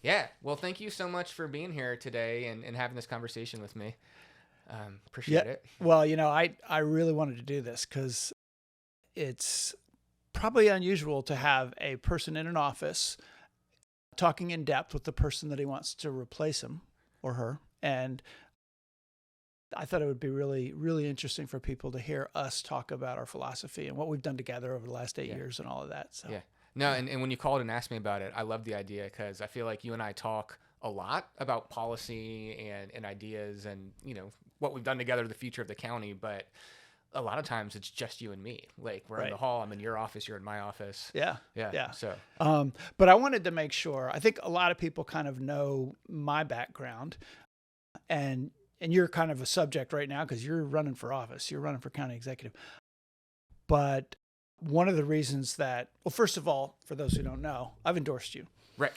Yeah. Well, thank you so much for being here today and having this conversation with me. Appreciate it. Well, I really wanted to do this because it's probably unusual to have a person in an office talking in depth with the person that he wants to replace him or her. And I thought it would be really, really interesting for people to hear us talk about our philosophy and what we've done together over the last 8 years and all of that. So, Yeah. No, and when you called and asked me about it, I love the idea because I feel like you and I talk a lot about policy and ideas and, what we've done together, the future of the county. But a lot of times it's just you and me. Like we're in the hall, I'm in your office, you're in my office. Yeah. So, but I wanted to make sure, I think a lot of people kind of know my background and you're kind of a subject right now because you're running for office, you're running for county executive. But one of the reasons that, well, first of all, for those who don't know, I've endorsed you. right.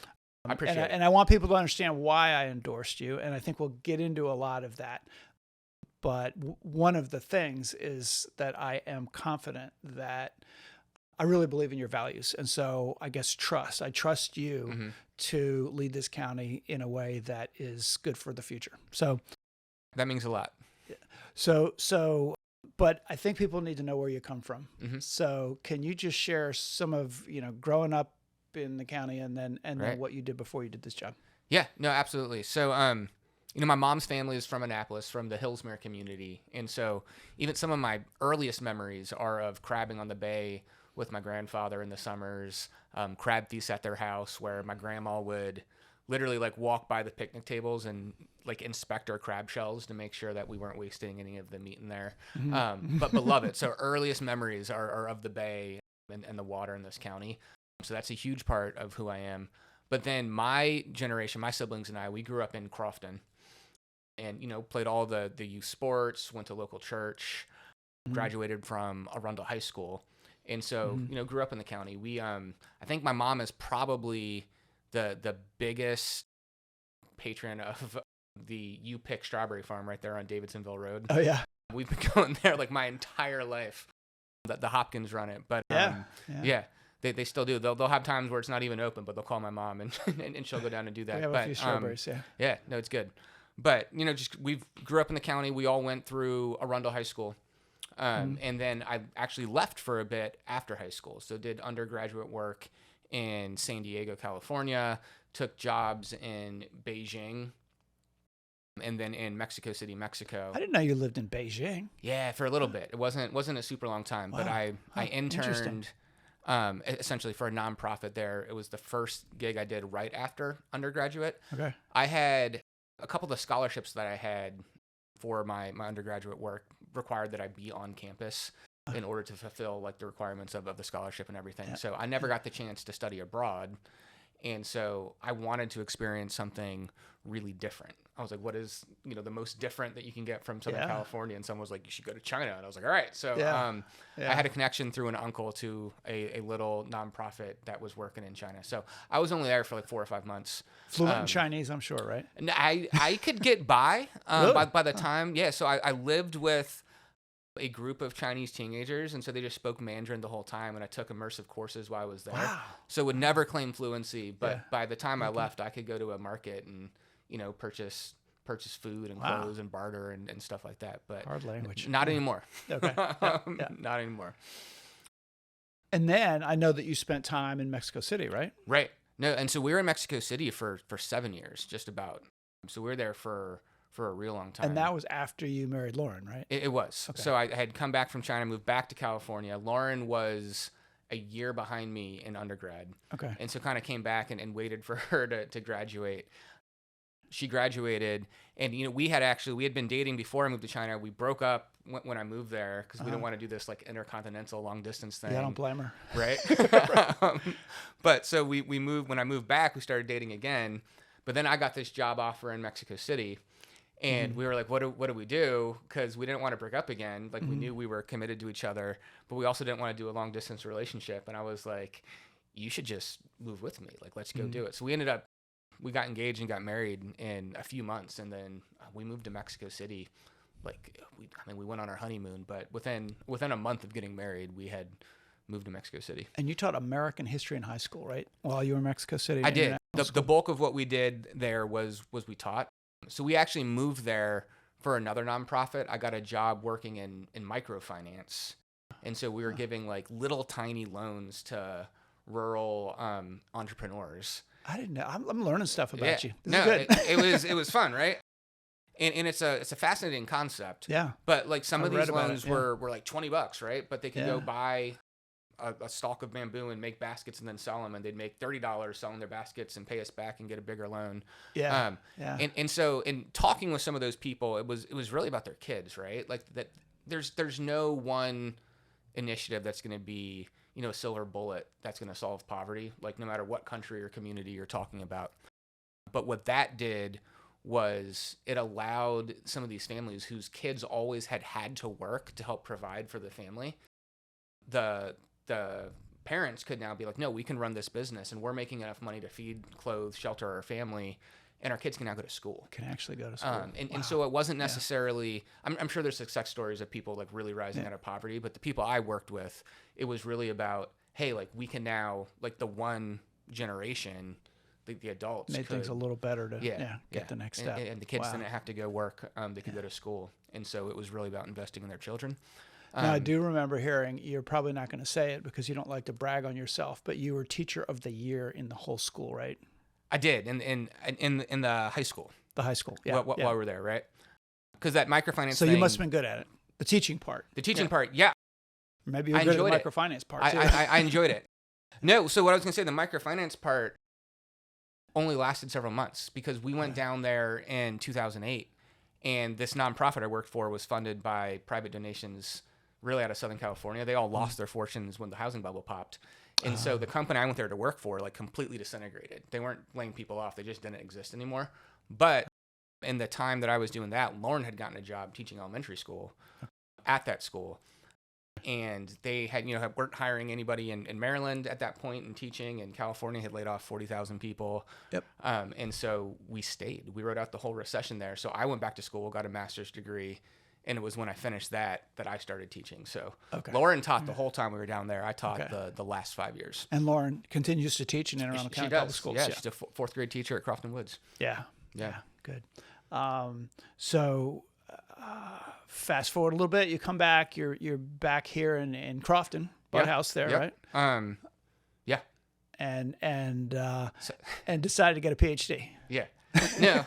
I appreciate it. And I want people to understand why I endorsed you. And I think we'll get into a lot of that. But one of the things is that I am confident that I really believe in your values. And so I guess trust. I trust you to lead this county in a way that is good for the future. So that means a lot. But I think people need to know where you come from. So can you just share some of, growing up in the county and then what you did before you did this job? Yeah, no, absolutely. So, my mom's family is from Annapolis, from the Hillsmere community. And so even some of my earliest memories are of crabbing on the bay with my grandfather in the summers, crab feasts at their house where my grandma would literally like walk by the picnic tables and like inspect our crab shells to make sure that we weren't wasting any of the meat in there. But love it. So earliest memories are of the bay and the water in this county. So that's a huge part of who I am. But then my generation, my siblings and I, we grew up in Crofton and, played all the youth sports, went to local church, graduated from Arundel High School. And so, grew up in the county. We, I think my mom is probably the biggest patron of the You Pick Strawberry Farm right there on Davidsonville Road. Oh, yeah. We've been going there like my entire life. The Hopkins run it. But yeah. They still do. They'll have times where it's not even open, but they'll call my mom and she'll go down and do that. We have a few strawberries, yeah. Yeah, no, it's good. But, we grew up in the county. We all went through Arundel High School. And then I actually left for a bit after high school. So did undergraduate work in San Diego, California, took jobs in Beijing, and then in Mexico City, Mexico. I didn't know you lived in Beijing. Yeah, for a little bit. It wasn't a super long time, but I interned essentially for a nonprofit there. It was the first gig I did right after undergraduate. Okay. I had a couple of the scholarships that I had for my undergraduate work required that I be on campus in order to fulfill like the requirements of the scholarship and everything. Yeah. So I never got the chance to study abroad. And so I wanted to experience something really different. I was like, what is, the most different that you can get from Southern California? And someone was like, you should go to China. And I was like, all right. So I had a connection through an uncle to a little nonprofit that was working in China. So I was only there for like 4 or 5 months. Fluent in Chinese, I'm sure, right? And I could get by really? by the time. Yeah. So I lived with a group of Chinese teenagers, and so they just spoke Mandarin the whole time, and I took immersive courses while I was there. Wow. So would never claim fluency, but by the time I left, I could go to a market and purchase food and clothes and barter and stuff like that. But hard language. Not anymore. Okay. Not anymore. And then I know that you spent time in Mexico City, right? Right. No, and so we were in Mexico City for 7 years, just about. So we were there for a real long time. And that was after you married Lauren, right? It was. Okay. So I had come back from China, moved back to California. Lauren was a year behind me in undergrad. Okay. And so kind of came back and waited for her to graduate. She graduated, and we had been dating before I moved to China. We broke up when I moved there because we didn't want to do this like intercontinental long distance thing. Yeah, I don't blame her. Right. But so we moved. When I moved back, we started dating again. But then I got this job offer in Mexico City. And we were like, what do we do? Because we didn't want to break up again. Like we knew we were committed to each other, but we also didn't want to do a long distance relationship. And I was like, you should just move with me. Like, let's go do it. So we got engaged and got married in a few months. And then we moved to Mexico City. Like we went on our honeymoon, but within a month of getting married, we had moved to Mexico City. And you taught American history in high school, right? While you were in Mexico City? I did. The bulk of what we did there was we taught. So we actually moved there for another nonprofit. I got a job working in microfinance. And so we were giving like little tiny loans to rural entrepreneurs. I didn't know. I'm learning stuff about you. This No, is good. it was fun, right? And it's a fascinating concept. Yeah. But like some of these loans it, yeah. were like $20, right? But they could go buy a stalk of bamboo and make baskets and then sell them, and they'd make $30 selling their baskets and pay us back and get a bigger loan. Yeah. And so in talking with some of those people, it was really about their kids, right? Like that there's no one initiative that's going to be, a silver bullet that's going to solve poverty, like no matter what country or community you're talking about. But what that did was it allowed some of these families whose kids always had to work to help provide for the family. The parents could now be like, no, we can run this business and we're making enough money to feed, clothe, shelter our family, and our kids can now go to school. Can actually go to school. And so it wasn't necessarily, I'm sure there's success stories of people like really rising out of poverty, but the people I worked with, it was really about, hey, like we can now, like the one generation, the adults made things a little better to get the next step. And the kids didn't have to go work. They could go to school. And so it was really about investing in their children. Now, I do remember hearing, you're probably not going to say it because you don't like to brag on yourself, but you were teacher of the year in the whole school, right? I did in the high school. The high school, yeah. While we were there, right? Because that microfinance So thing, you must have been good at it. The teaching part. The teaching part, yeah. Maybe you're good at the microfinance part, too. I enjoyed it. No, so what I was going to say, the microfinance part only lasted several months because we went down there in 2008, and this nonprofit I worked for was funded by private donations really out of Southern California. They all lost their fortunes when the housing bubble popped. And so the company I went there to work for, like, completely disintegrated. They weren't laying people off. They just didn't exist anymore. But in the time that I was doing that, Lauren had gotten a job teaching elementary school at that school. And they had, weren't hiring anybody in Maryland at that point in teaching, and California had laid off 40,000 people. Yep. And so we stayed. We rode out the whole recession there. So I went back to school, got a master's degree, and it was when I finished that I started teaching. So Lauren taught the whole time we were down there. I taught the last 5 years. And Lauren continues to teach in Anne Arundel County public schools. Yeah, she's a fourth grade teacher at Crofton Woods. Yeah, good. So fast forward a little bit, you come back. You're back here in Crofton, Bud House there, right? Yeah. And decided to get a PhD. Yeah. No.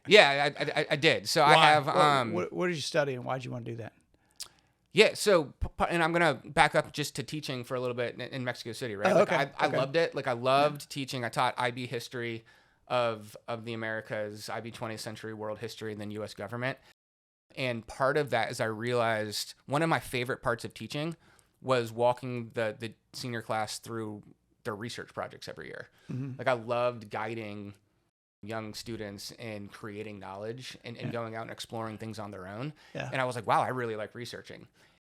Yeah, I did. So Why? I have. What did you study, and why did you want to do that? Yeah. So, and I'm gonna back up just to teaching for a little bit in Mexico City, right? I loved it. Like I loved teaching. I taught IB history of the Americas, IB 20th century world history, and then U.S. government. And part of that is I realized one of my favorite parts of teaching was walking the senior class through their research projects every year. Mm-hmm. Like I loved guiding young students in creating knowledge and going out and exploring things on their own. Yeah. And I was like, wow, I really like researching.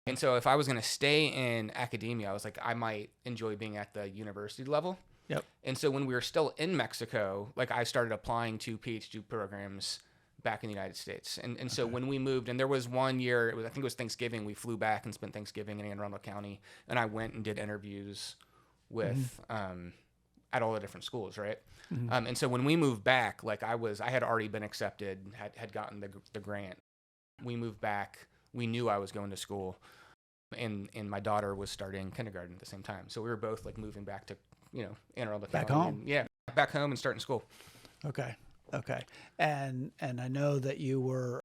And so if I was going to stay in academia, I was like, I might enjoy being at the university level. Yep. And so when we were still in Mexico, like I started applying to PhD programs back in the United States. And so when we moved, and there was 1 year, I think it was Thanksgiving, we flew back and spent Thanksgiving in Anne Arundel County. And I went and did interviews with, at all the different schools, right? Mm-hmm. And so when we moved back, like I had already been accepted, had gotten the grant. We moved back. We knew I was going to school, and my daughter was starting kindergarten at the same time. So we were both like moving back to, Anne Arundel County. Back home? Back home and starting school. Okay. And I know that you were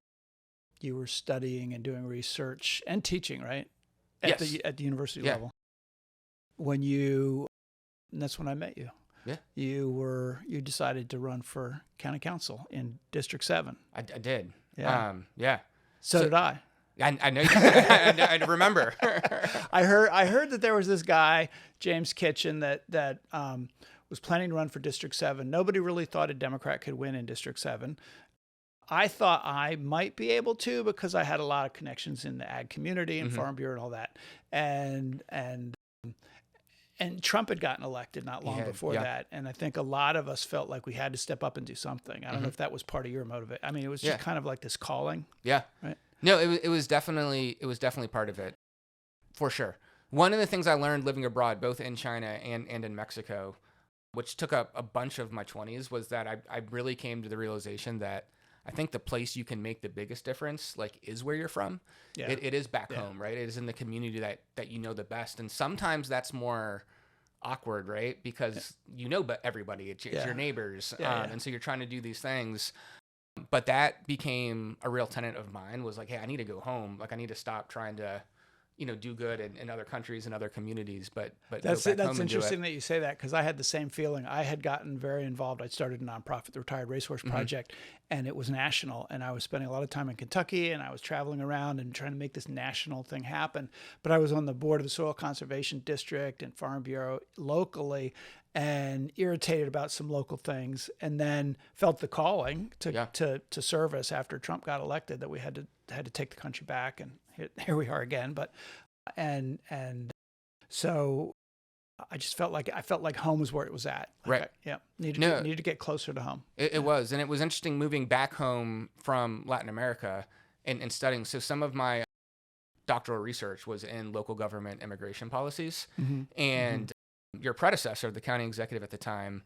studying and doing research and teaching, right? At the university level. And that's when I met you. Yeah. You decided to run for county council in District 7. I did. Yeah. So did I. I know. I remember. I heard that there was this guy, James Kitchin, that was planning to run for District 7. Nobody really thought a Democrat could win in District 7. I thought I might be able to because I had a lot of connections in the ag community and Farm Bureau and all that. And Trump had gotten elected not long before that. And I think a lot of us felt like we had to step up and do something. I don't know if that was part of your motivation. I mean, it was just kind of like this calling. Yeah. Right. No, it was definitely part of it, for sure. One of the things I learned living abroad, both in China and in Mexico, which took up a bunch of my 20s, was that I really came to the realization that I think the place you can make the biggest difference, like, is where you're from. Yeah. It is back home, right? It is in the community that you know the best. And sometimes that's more awkward, right? Because you know everybody. It's your neighbors. And so you're trying to do these things. But that became a real tenet of mine, was like, hey, I need to go home. Like, I need to stop trying to, do good in other countries and other communities, but that's go back that's home and do interesting it. that you say that, because I had the same feeling. I had gotten very involved. I started a nonprofit, the Retired Racehorse Project, and it was national. And I was spending a lot of time in Kentucky, and I was traveling around and trying to make this national thing happen. But I was on the board of the Soil Conservation District and Farm Bureau locally, and irritated about some local things, and then felt the calling to service after Trump got elected, that we had to take the country back, and here we are again. But and so I just felt like home was where it was at. Like, Right. Needed to get closer to home. It was, and it was interesting moving back home from Latin America and studying. So some of my doctoral research was in local government immigration policies, and your predecessor, the county executive at the time,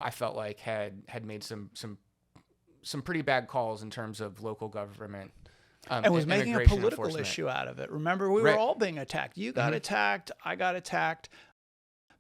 I felt like had made some pretty bad calls in terms of local government. And was making a political issue out of it. Remember, we were all being attacked. You got attacked. I got attacked,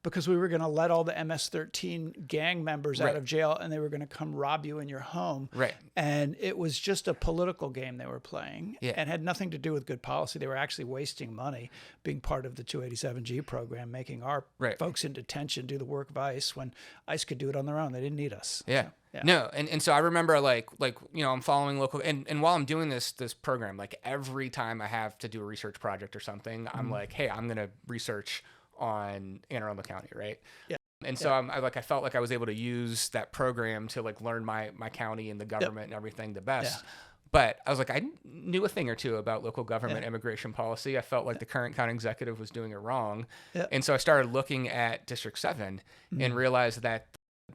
because we were going to let all the MS-13 gang members out of jail, and they were going to come rob you in your home. Right. And it was just a political game they were playing, and had nothing to do with good policy. They were actually wasting money being part of the 287G program, making our folks in detention do the work of ICE when ICE could do it on their own. They didn't need us. Yeah. No, and so I remember like I'm following local, and while I'm doing this program, like, every time I have to do a research project or something, I'm like, hey, I'm gonna research on Anne Arundel County, right? Yeah. And so I felt like I was able to use that program to, like, learn my county and the government and everything the best. Yeah. But I was like, I knew a thing or two about local government immigration policy. I felt like the current county executive was doing it wrong. Yeah. And so I started looking at District 7 and realized that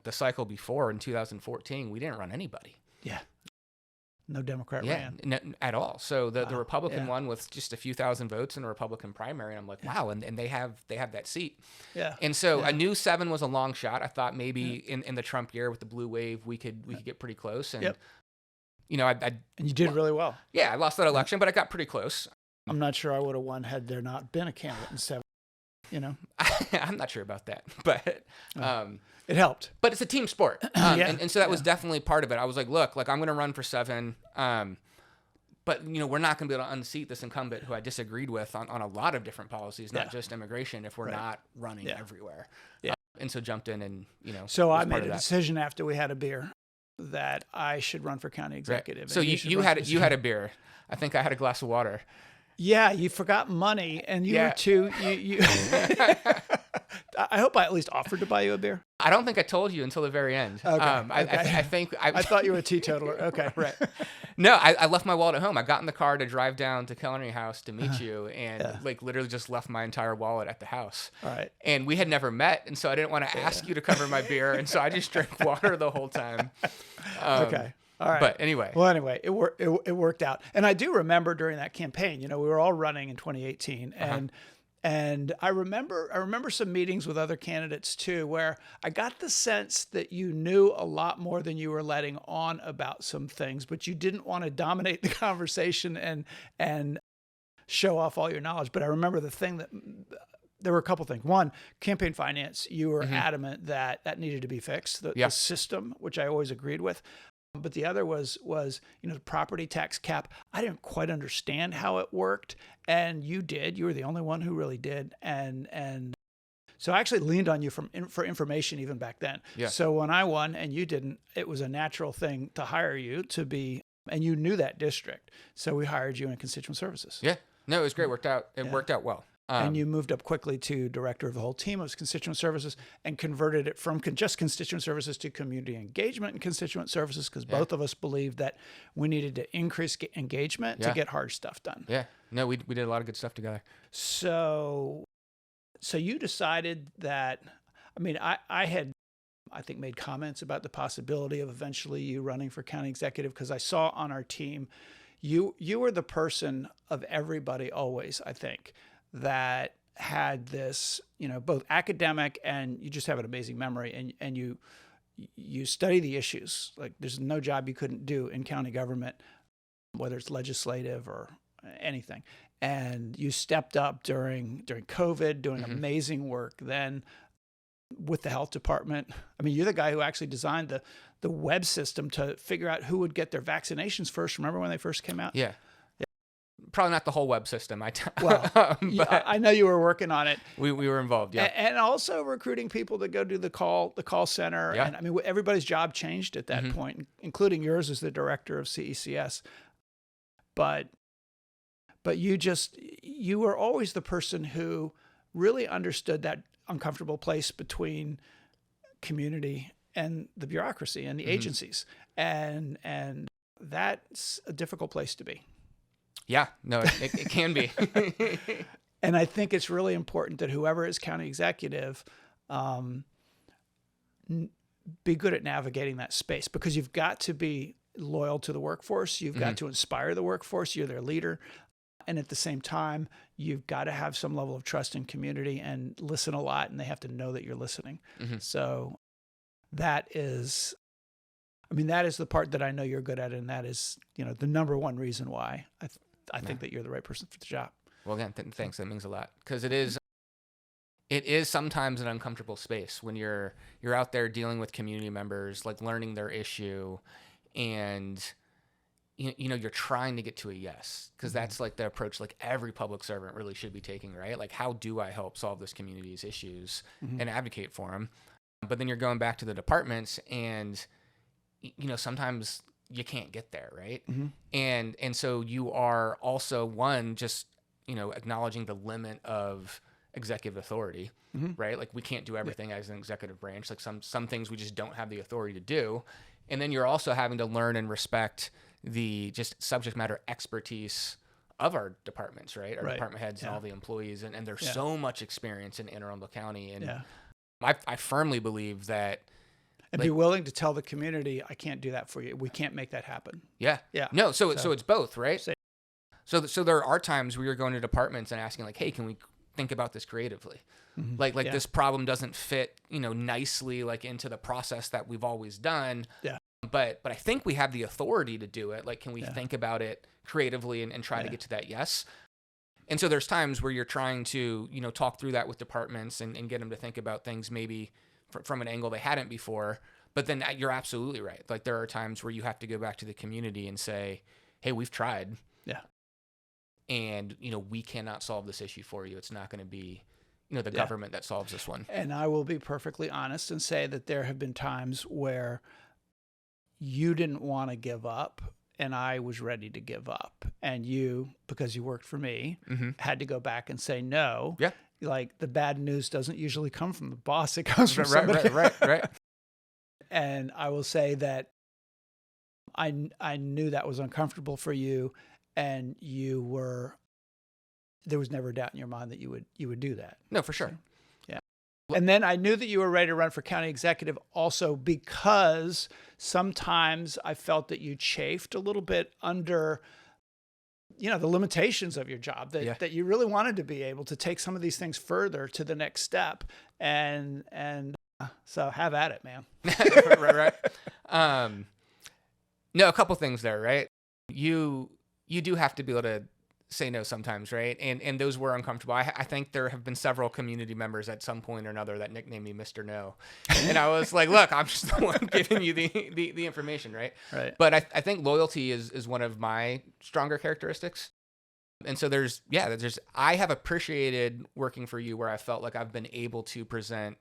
the cycle before, in 2014, we didn't run anybody. Yeah. No Democrat ran. No, at all. So the Republican won with just a few thousand votes in a Republican primary. And I'm like, wow. And they have that seat. Yeah. And so I knew 7 was a long shot. I thought maybe in the Trump year with the blue wave, we could get pretty close. And, and you did really well. Yeah. I lost that election, but I got pretty close. I'm not sure I would have won had there not been a candidate in 7. I'm not sure about that, but it helped. But it's a team sport, and so that was definitely part of it. I was like, look, I'm going to run for 7, but we're not going to be able to unseat this incumbent who I disagreed with on a lot of different policies, not just immigration, if we're not running everywhere. Yeah. And so jumped in and So I made a decision after we had a beer that I should run for county executive. Right. So you had a beer. I think I had a glass of water. Yeah, you forgot money, and you were too. You I hope I at least offered to buy you a beer. I don't think I told you until the very end. Okay. I thought you were a teetotaler. Okay. Right. No, I left my wallet at home. I got in the car to drive down to Culinary House to meet you, and literally just left my entire wallet at the house. All right. And we had never met, and so I didn't want to ask you to cover my beer, and so I just drank water the whole time. Okay. All right. But anyway. Well, anyway, it worked out. And I do remember during that campaign, we were all running in 2018, and I remember some meetings with other candidates too, where I got the sense that you knew a lot more than you were letting on about some things, but you didn't want to dominate the conversation and show off all your knowledge. But I remember there were a couple things. One, campaign finance. You were adamant that needed to be fixed, the system, which I always agreed with. But the other was the property tax cap. I didn't quite understand how it worked, and you did. You were the only one who really did, and so I actually leaned on you for information even back then. Yeah. So when I won and you didn't, it was a natural thing to hire you to be, and you knew that district, so we hired you in constituent services. Yeah. No, it was great. It worked out well. And you moved up quickly to director of the whole team of constituent services and converted it from just constituent services to community engagement and constituent services, because both of us believed that we needed to increase engagement to get hard stuff done. Yeah. No, we did a lot of good stuff together. So you decided that, I had, I think, made comments about the possibility of eventually you running for county executive, because I saw on our team, you were the person of everybody always, I think, that had this, both academic, and you just have an amazing memory, and you study the issues. Like, there's no job you couldn't do in county government, whether it's legislative or anything. And you stepped up during COVID, doing amazing work then with the health department. I mean, you're the guy who actually designed the web system to figure out who would get their vaccinations first. Remember when they first came out? Yeah. Probably not the whole web system. Well, but I know you were working on it. we were involved. Yeah. And also recruiting people to go do the call center. Yeah. And I mean, everybody's job changed at that point, including yours as the director of CECS. But you were always the person who really understood that uncomfortable place between community and the bureaucracy and the agencies. And that's a difficult place to be. Yeah, no, it can be. And I think it's really important that whoever is county executive be good at navigating that space, because you've got to be loyal to the workforce. You've got to inspire the workforce. You're their leader. And at the same time, you've got to have some level of trust in community and listen a lot, and they have to know that you're listening. So that is the part that I know you're good at, and that is, the number one reason why I think that you're the right person for the job. Well, again, thanks. That means a lot, because it is sometimes an uncomfortable space when you're out there dealing with community members, like learning their issue, and you're trying to get to a yes, because that's like the approach like every public servant really should be taking, right? Like, how do I help solve this community's issues and advocate for them? But then you're going back to the departments, and sometimes you can't get there, right? And so you are also just acknowledging the limit of executive authority, right? Like, we can't do everything as an executive branch. Like, some things we just don't have the authority to do. And then you're also having to learn and respect the just subject matter expertise of our departments, right? Our department heads and all the employees, and there's so much experience in Anne Arundel County, and I firmly believe that. And be willing to tell the community, I can't do that for you. We can't make that happen. Yeah. No, so it's both, right? So there are times where you're going to departments and asking, like, hey, can we think about this creatively? Like this problem doesn't fit, nicely like into the process that we've always done. Yeah. But I think we have the authority to do it. Like, can we think about it creatively and try to get to that yes? And so there's times where you're trying to, talk through that with departments and get them to think about things maybe from an angle they hadn't before. But then you're absolutely right. Like, there are times where you have to go back to the community and say, hey, we've tried. Yeah. And, we cannot solve this issue for you. It's not going to be, the government that solves this one. And I will be perfectly honest and say that there have been times where you didn't want to give up, and I was ready to give up. And you, because you worked for me, had to go back and say no. Yeah. Like, the bad news doesn't usually come from the boss. It comes from somebody. Right. And I will say that I knew that was uncomfortable for you, and there was never a doubt in your mind that you would do that. No, for sure. So, yeah. And then I knew that you were ready to run for county executive also because sometimes I felt that you chafed a little bit under, the limitations of your job, that you really wanted to be able to take some of these things further to the next step. And so have at it, man. Right. No, a couple things there, right? You do have to be able to say no sometimes, right? And those were uncomfortable. I think there have been several community members at some point or another that nicknamed me Mr. No. And I was like, look, I'm just the one giving you the information, right? Right. But I think loyalty is one of my stronger characteristics. And so I have appreciated working for you where I felt like I've been able to present,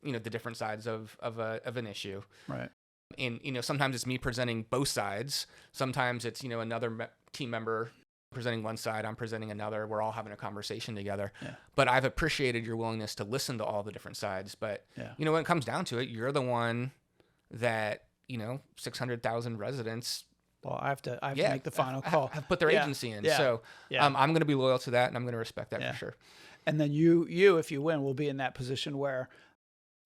the different sides of an issue. Right. And, sometimes it's me presenting both sides. Sometimes it's, another team member presenting one side, I'm presenting another. We're all having a conversation together. Yeah. But I've appreciated your willingness to listen to all the different sides. But, when it comes down to it, you're the one that, 600,000 residents. Well, I have to make the final call. Have put their agency in. Yeah. So I'm going to be loyal to that, and I'm going to respect that for sure. And then you, if you win, will be in that position where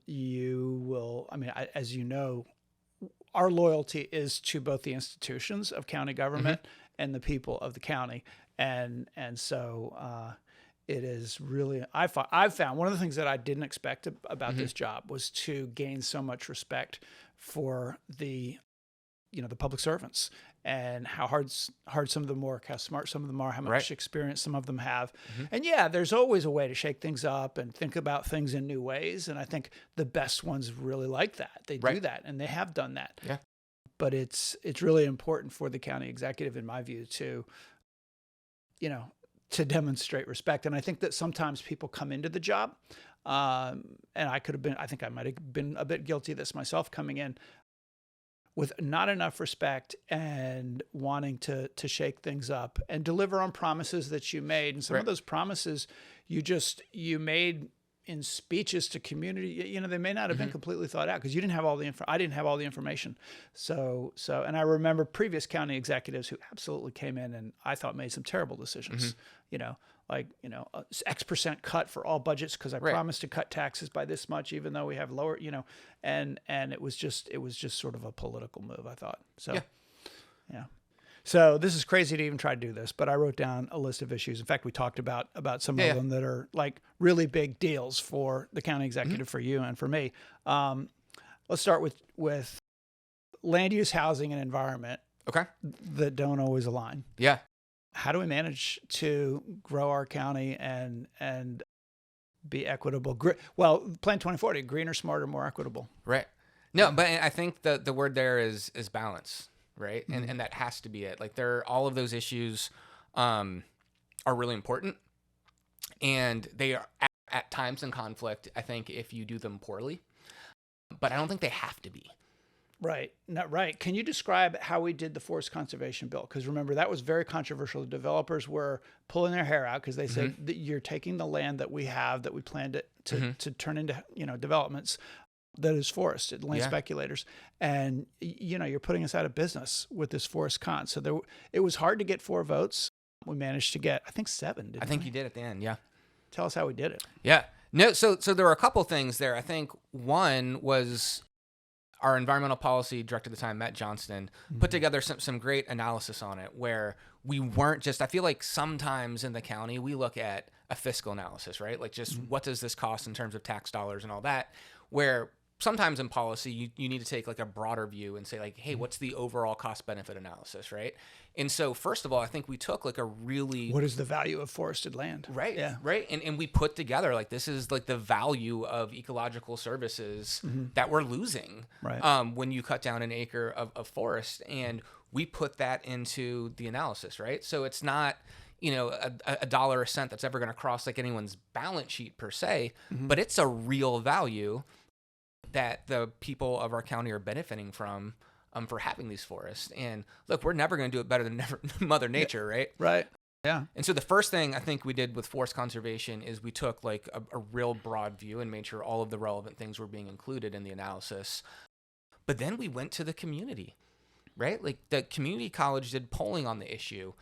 you will, as you know, our loyalty is to both the institutions of county government and the people of the county. And so it is really, I've found one of the things that I didn't expect about this job was to gain so much respect for the public servants and how hard some of them work, how smart some of them are, how much experience some of them have. And yeah, there's always a way to shake things up and think about things in new ways. And I think the best ones really like that. They do that, and they have done that. Yeah. But it's really important for the county executive, in my view, to demonstrate respect. And I think that sometimes people come into the job, and I think I might have been a bit guilty of this myself, coming in with not enough respect and wanting to shake things up and deliver on promises that you made. And some of those promises you made in speeches to community, they may not have been completely thought out because you didn't have all the I didn't have all the information. So, and I remember previous county executives who absolutely came in and I thought made some terrible decisions, X% cut for all budgets because I promised to cut taxes by this much, even though we have lower, and it was just sort of a political move, I thought. So, yeah. So this is crazy to even try to do this, but I wrote down a list of issues. In fact, we talked about some of them that are like really big deals for the county executive, for you and for me. Let's start with land use, housing, and environment. Okay. That don't always align. Yeah. How do we manage to grow our county and be equitable? Well, Plan 2040, greener, smarter, more equitable. Right. No, but I think the word there is balance. Right. And that has to be it. Like all of those issues are really important, and they are at times in conflict, I think, if you do them poorly, but I don't think they have to be. Right. Not right. Can you describe how we did the forest conservation bill? Because remember, that was very controversial. The developers were pulling their hair out because they said that you're taking the land that we have, that we planned to turn into, developments, that is forested, land speculators. And, you're putting us out of business with this forest con. So it was hard to get 4 votes. We managed to get, I think, 7. I think you did at the end. Yeah. Tell us how we did it. Yeah. No. So there were a couple things there. I think one was our environmental policy director at the time, Matt Johnston, put together some great analysis on it, where we weren't just, I feel like sometimes in the county, we look at a fiscal analysis, right? Like just what does this cost in terms of tax dollars and all that, where sometimes in policy, you need to take like a broader view and say like, hey, what's the overall cost benefit analysis, right? And so first of all, I think we took like a really... What is the value of forested land? Right, right. And we put together like, this is like the value of ecological services that we're losing when you cut down an acre of forest. And we put that into the analysis, right? So it's not... a dollar or a cent that's ever going to cross like anyone's balance sheet per se, but it's a real value that the people of our county are benefiting from for having these forests. And look, we're never going to do it better than Mother Nature, right? Right. Yeah. And so the first thing I think we did with forest conservation is we took like a real broad view and made sure all of the relevant things were being included in the analysis. But then we went to the community, right? Like the community college did polling on the issue,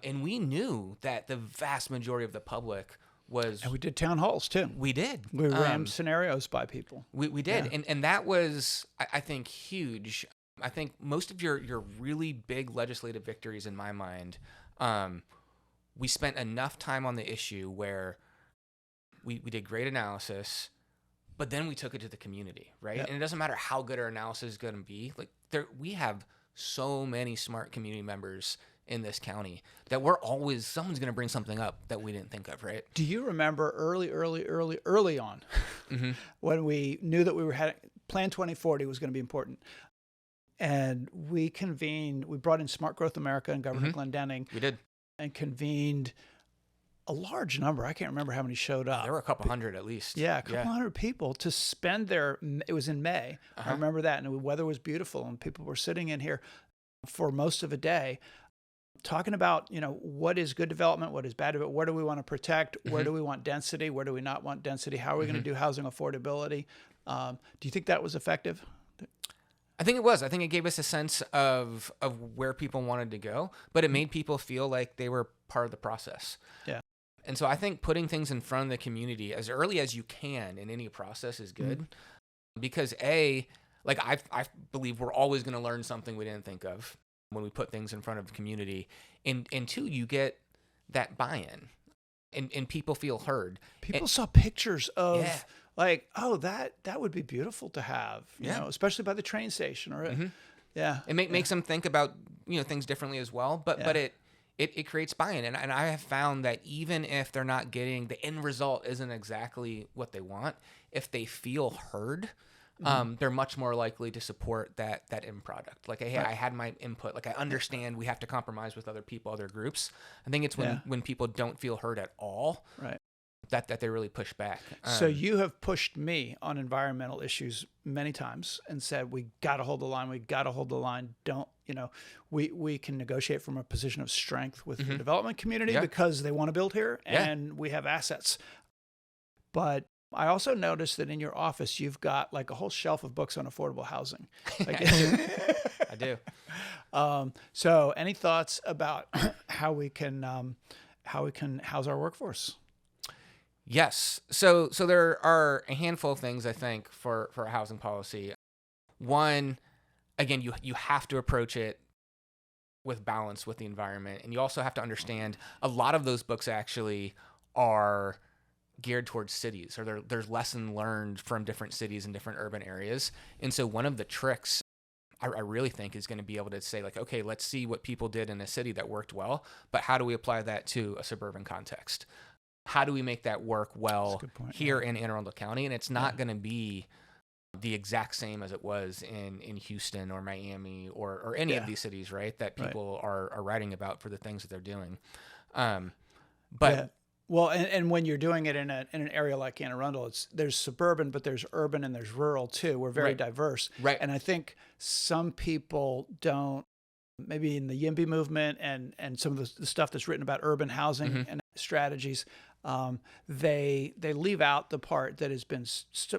and we knew that the vast majority of the public was... And we did town halls too. We did. We ran scenarios by people. We did. Yeah. And that was, I think, huge. I think most of your really big legislative victories in my mind, we spent enough time on the issue where we did great analysis, but then we took it to the community, right? Yep. And it doesn't matter how good our analysis is going to be. Like we have so many smart community members in this county that someone's going to bring something up that we didn't think of, right? Do you remember early on when we knew that we were having Plan 2040 was going to be important? And we brought in Smart Growth America and Governor Glendenning. We did. And convened a large number. I can't remember how many showed up. There were a couple hundred at least. Yeah, a couple hundred people to spend it was in May. I remember that. And the weather was beautiful and people were sitting in here for most of a day talking about, what is good development, what is bad development, where do we want to protect, where do we want density, where do we not want density, how are we going to do housing affordability? Do you think that was effective? I think it was. I think it gave us a sense of where people wanted to go, but it made people feel like they were part of the process. Yeah. And so I think putting things in front of the community as early as you can in any process is good, because I believe we're always going to learn something we didn't think of when we put things in front of the community. And 2, you get that buy-in. and people feel heard. People saw pictures of Yeah. like, oh, that would be beautiful to have, you Yeah. know, especially by the train station or yeah. It makes them think about, things differently as well, but Yeah. it creates buy-in. And I have found that even if they're not getting the end result isn't exactly what they want, if they feel heard, they're much more likely to support that end product. Like, hey, Right. I had my input. Like, I understand we have to compromise with other people, other groups. I think it's when people don't feel heard at all, Right. that they really push back. So you have pushed me on environmental issues many times and said, we got to hold the line. We got to hold the line. Don't, we can negotiate from a position of strength with the development community because they want to build here and we have assets. But I also noticed that in your office, you've got like a whole shelf of books on affordable housing. Like, I do. So any thoughts about how we can house our workforce? Yes. So there are a handful of things, I think, for a housing policy. One, again, you have to approach it with balance with the environment. And you also have to understand a lot of those books actually are geared towards cities, or there's lesson learned from different cities and different urban areas. And so one of the tricks I really think is going to be able to say, like, okay, let's see what people did in a city that worked well, but how do we apply that to a suburban context? How do we make that work well here in Anne Arundel County? And it's not going to be the exact same as it was in Houston or Miami or any of these cities, right? That people are writing about for the things that they're doing. Well, and when you're doing it in an area like Anne Arundel, there's suburban, but there's urban and there's rural too. We're very diverse. Right. And I think some people don't, maybe in the YIMBY movement and some of the stuff that's written about urban housing and strategies, they leave out the part that has been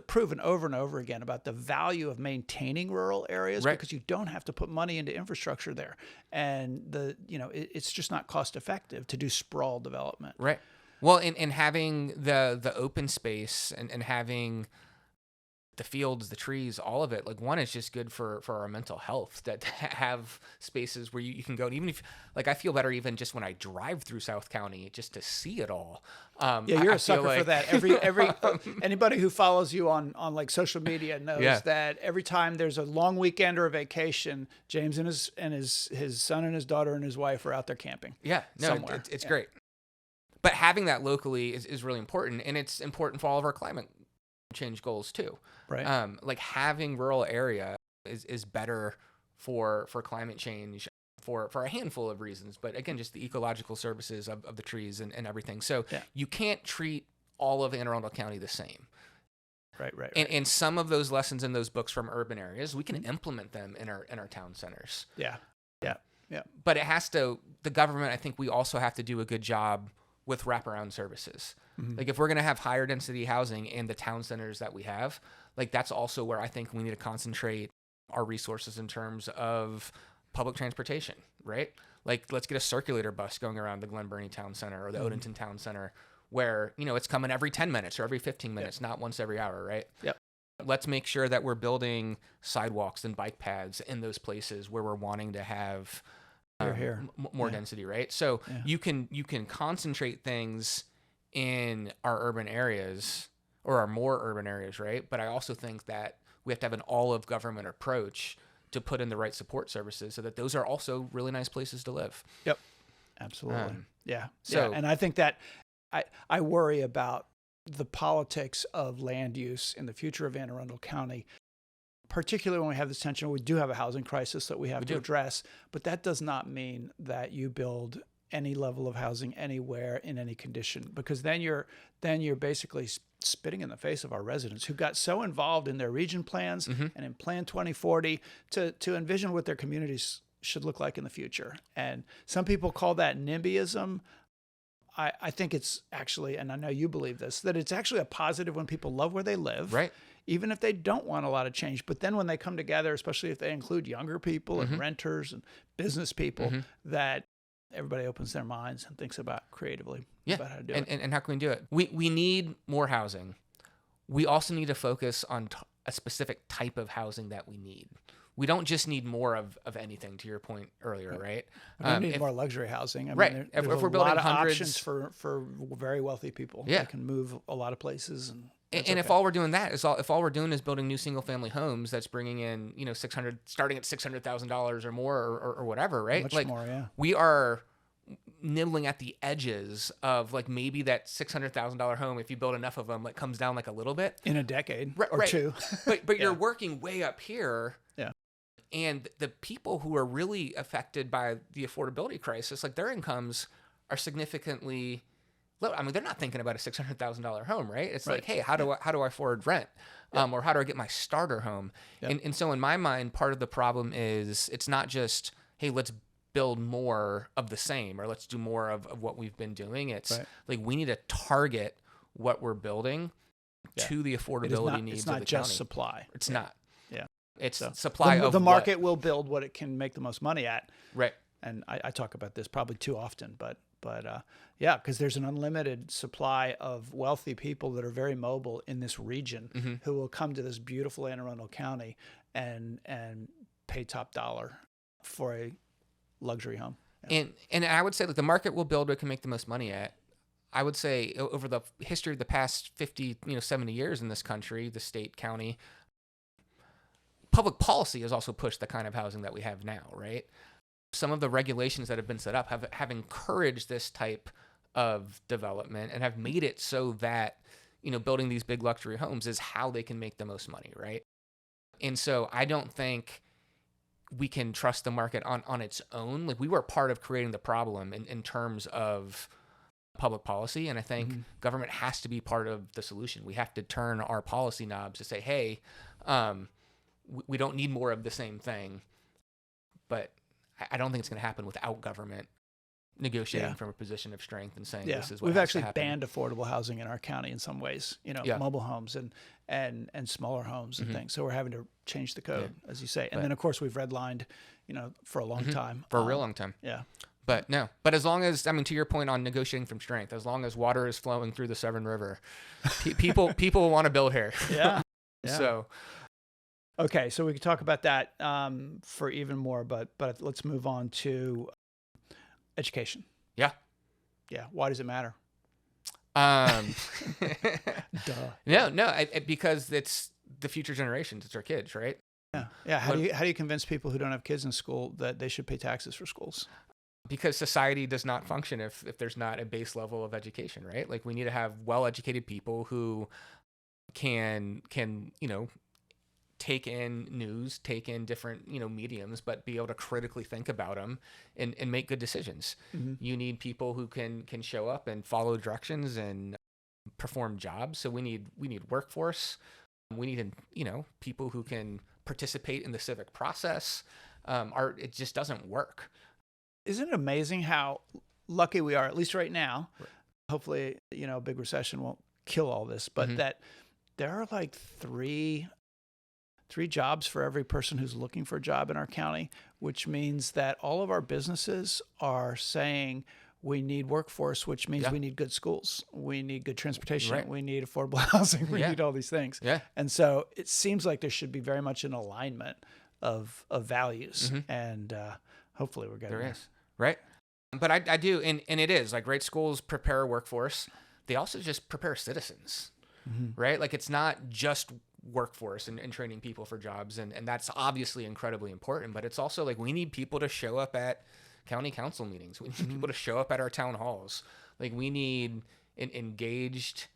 proven over and over again about the value of maintaining rural areas because you don't have to put money into infrastructure there, and it's just not cost effective to do sprawl development. Right. Well, in having the open space and having the fields, the trees, all of it, like, one is just good for our mental health, that have spaces where you can go. And even if, like, I feel better even just when I drive through South County just to see it all. You're a sucker for that. Every anybody who follows you on like social media knows that every time there's a long weekend or a vacation, James and his son and his daughter and his wife are out there camping. Yeah, no, somewhere. It's great. But having that locally is really important, and it's important for all of our climate change goals too. Right. Like, having rural area is better for climate change for a handful of reasons. But again, just the ecological services of the trees and everything. So you can't treat all of Anne Arundel County the same. Right. And some of those lessons in those books from urban areas, we can implement them in our town centers. Yeah. But the government, I think we also have to do a good job with wraparound services. Like, if we're going to have higher density housing in the town centers that we have, like, that's also where I think we need to concentrate our resources in terms of public transportation, right? Like, let's get a circulator bus going around the Glen Burnie Town Center or the Odenton Town Center, where, it's coming every 10 minutes or every 15 minutes, not once every hour, right? Yep. Let's make sure that we're building sidewalks and bike paths in those places where we're wanting to have more density, right? So you can concentrate things in our urban areas or our more urban areas, right? But I also think that we have to have an all of government approach to put in the right support services so that those are also really nice places to live. Yep. Absolutely. So, and I think that I worry about the politics of land use in the future of Anne Arundel County, particularly when we have this tension. We do have a housing crisis that we have to address, but that does not mean that you build any level of housing anywhere in any condition, because then you're basically spitting in the face of our residents who got so involved in their region plans and in Plan 2040 to envision what their communities should look like in the future. And some people call that NIMBYism. I think it's actually, and I know you believe this, that it's actually a positive when people love where they live. Right. Even if they don't want a lot of change. But then when they come together, especially if they include younger people and renters and business people, that everybody opens their minds and thinks about creatively about how to do it. And how can we do it? We need more housing. We also need to focus on a specific type of housing that we need. we don't just need more of anything, to your point earlier, right? We don't need more luxury housing. I right. mean, If there's we're a building lot of hundreds, options for very wealthy people. Yeah. They can move a lot of places, and if all we're doing if all we're doing is building new single family homes, that's bringing in, starting at $600,000 or more, or whatever, right? Much more, yeah. We are nibbling at the edges of like maybe that $600,000 home, if you build enough of them, like comes down like a little bit in a decade or right. two. But you're working way up here. Yeah. And the people who are really affected by the affordability crisis, like their incomes are significantly low. I mean, they're not thinking about a $600,000 home, right? It's like, hey, how do I afford rent? Or how do I get my starter home? Yeah. And so in my mind, part of the problem is it's not just, hey, let's build more of the same, or let's do more of what we've been doing. It's like we need to target what we're building to the affordability needs it's not of the just county. Supply. It's not. Yeah. It's supply of the market will build what it can make the most money at. Right. And I talk about this probably too often, but yeah, because there's an unlimited supply of wealthy people that are very mobile in this region who will come to this beautiful Anne Arundel County and pay top dollar for a luxury home. Yeah. And I would say that the market will build what it can make the most money at. I would say over the history of the past 50, 70 years in this country, the state, county, public policy has also pushed the kind of housing that we have now, right? Some of the regulations that have been set up have encouraged this type of development and have made it so that, building these big luxury homes is how they can make the most money, right? And so I don't think we can trust the market on its own. Like, we were part of creating the problem in terms of public policy. And I think government has to be part of the solution. We have to turn our policy knobs to say, hey, we don't need more of the same thing. But I don't think it's going to happen without government negotiating from a position of strength and saying this is what we've has actually to happen. banned affordable housing in our county in some ways, mobile homes and smaller homes and things. So we're having to change the code, as you say. And then of course we've redlined, for a long time. For a real long time. Yeah. But as long as, to your point on negotiating from strength, as long as water is flowing through the Severn River, people want to build here. Yeah. So. Okay, so we could talk about that for even more, but let's move on to education. Yeah. Yeah. Why does it matter? Duh. No, because it's the future generations. It's our kids, right? Yeah. Yeah. How do you convince people who don't have kids in school that they should pay taxes for schools? Because society does not function if there's not a base level of education, right? Like, we need to have well-educated people who can take in news, take in different, mediums, but be able to critically think about them and make good decisions. You need people who can show up and follow directions and perform jobs. So we need workforce. We need, people who can participate in the civic process. It just doesn't work. Isn't it amazing how lucky we are, at least right now? Right. Hopefully, a big recession won't kill all this, but that there are like three jobs for every person who's looking for a job in our county, which means that all of our businesses are saying we need workforce, which means we need good schools, we need good transportation, we need affordable housing, we need all these things. Yeah. And so it seems like there should be very much an alignment of values, and hopefully we're getting there. Is, right? But I do, and it is, like, great schools prepare a workforce. They also just prepare citizens, right? Like, it's not just workforce and training people for jobs, and that's obviously incredibly important, but it's also like we need people to show up at county council meetings. We need people to show up at our town halls. Like, we need engaged,